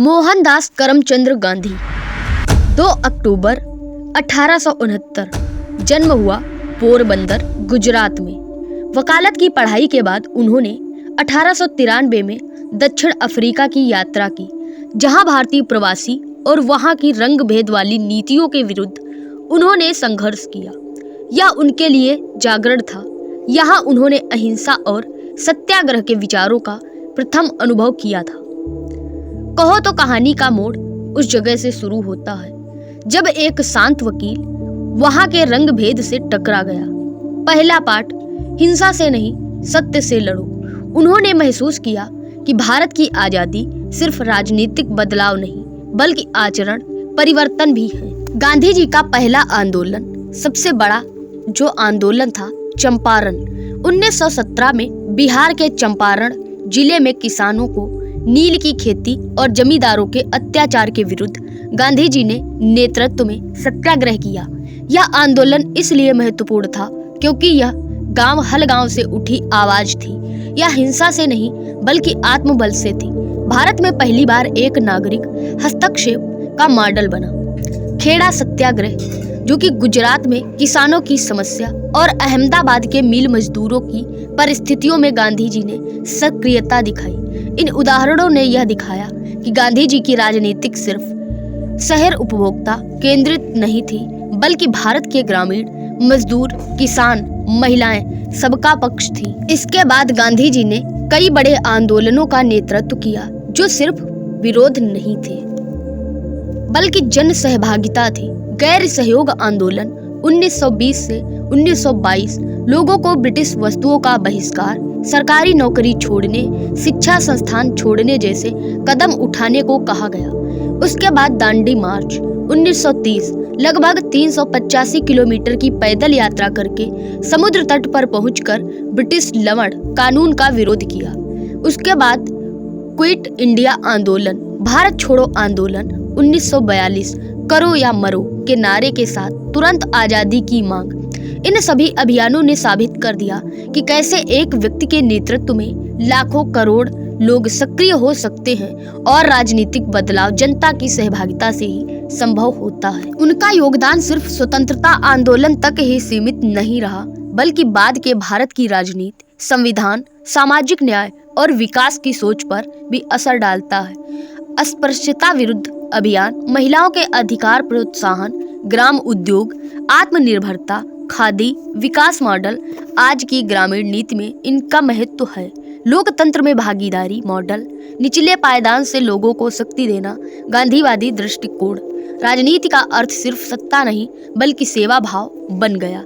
मोहनदास करमचंद गांधी 2 अक्टूबर 1869 जन्म हुआ पोरबंदर, गुजरात में। वकालत की पढ़ाई के बाद उन्होंने 1893 में दक्षिण अफ्रीका की यात्रा की, जहां भारतीय प्रवासी और वहां की रंग भेद वाली नीतियों के विरुद्ध उन्होंने संघर्ष किया। यह उनके लिए जागरण था। यहाँ उन्होंने अहिंसा और सत्याग्रह के विचारों का प्रथम अनुभव किया था। कहो तो कहानी का मोड़ उस जगह से शुरू होता है जब एक शांत वकील वहां के रंग भेद से टकरा गया। पहला पाठ, हिंसा से नहीं सत्य से लड़ो। उन्होंने महसूस किया कि भारत की आजादी सिर्फ राजनीतिक बदलाव नहीं बल्कि आचरण परिवर्तन भी है। गांधी जी का पहला आंदोलन, सबसे बड़ा जो आंदोलन था, चंपारण 1917 में बिहार के चंपारण जिले में किसानों को नील की खेती और जमींदारों के अत्याचार के विरुद्ध गांधी जी ने नेतृत्व में सत्याग्रह किया। यह आंदोलन इसलिए महत्वपूर्ण था क्योंकि यह गांव हलगांव से उठी आवाज थी। यह हिंसा से नहीं बल्कि आत्मबल से थी। भारत में पहली बार एक नागरिक हस्तक्षेप का मॉडल बना। खेड़ा सत्याग्रह, जो कि गुजरात में किसानों की समस्या और अहमदाबाद के मिल मजदूरों की परिस्थितियों में गांधी जी ने सक्रियता दिखाई। इन उदाहरणों ने यह दिखाया कि गांधी जी की राजनीतिक सिर्फ शहर उपभोक्ता केंद्रित नहीं थी बल्कि भारत के ग्रामीण मजदूर, किसान, महिलाएं सबका पक्ष थी। इसके बाद गांधी जी ने कई बड़े आंदोलनों का नेतृत्व किया जो सिर्फ विरोध नहीं थे बल्कि जन सहभागिता थी। गैर सहयोग आंदोलन 1920 से 1922 लोगों को ब्रिटिश वस्तुओं का बहिष्कार, सरकारी नौकरी छोड़ने, शिक्षा संस्थान छोड़ने जैसे कदम उठाने को कहा गया। उसके बाद दांडी मार्च 1930 लगभग 385 किलोमीटर की पैदल यात्रा करके समुद्र तट पर पहुंचकर ब्रिटिश लवण कानून का विरोध किया। उसके बाद क्विट इंडिया आंदोलन, भारत छोड़ो आंदोलन 1942 करो या मरो के नारे के साथ तुरंत आजादी की मांग। इन सभी अभियानों ने साबित कर दिया कि कैसे एक व्यक्ति के नेतृत्व में लाखों करोड़ लोग सक्रिय हो सकते हैं और राजनीतिक बदलाव जनता की सहभागिता से ही संभव होता है। उनका योगदान सिर्फ स्वतंत्रता आंदोलन तक ही सीमित नहीं रहा बल्कि बाद के भारत की राजनीति, संविधान, सामाजिक न्याय और विकास की सोच पर भी असर डालता है। अस्पृश्यता विरुद्ध अभियान, महिलाओं के अधिकार प्रोत्साहन, ग्राम उद्योग, आत्मनिर्भरता, खादी, विकास मॉडल, आज की ग्रामीण नीति में इनका महत्व है। लोकतंत्र में भागीदारी मॉडल, निचले पायदान से लोगों को शक्ति देना, गांधीवादी दृष्टिकोण। राजनीति का अर्थ सिर्फ सत्ता नहीं बल्कि सेवा भाव बन गया।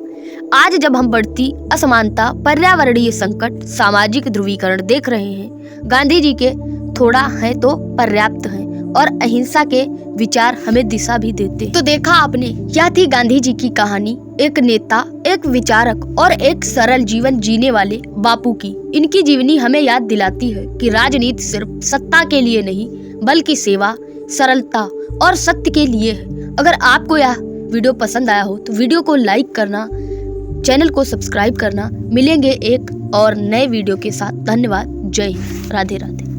आज जब हम बढ़ती असमानता, पर्यावरणीय संकट, सामाजिक ध्रुवीकरण देख रहे हैं, गांधी जी के थोड़ा है तो पर्याप्त है और अहिंसा के विचार हमें दिशा भी देते हैं। तो देखा आपने, यह थी गांधी जी की कहानी, एक नेता, एक विचारक और एक सरल जीवन जीने वाले बापू की। इनकी जीवनी हमें याद दिलाती है कि राजनीति सिर्फ सत्ता के लिए नहीं बल्कि सेवा, सरलता और सत्य के लिए है। अगर आपको यह वीडियो पसंद आया हो तो वीडियो को लाइक करना, चैनल को सब्सक्राइब करना। मिलेंगे एक और नए वीडियो के साथ। धन्यवाद। जय हिंद। राधे राधे।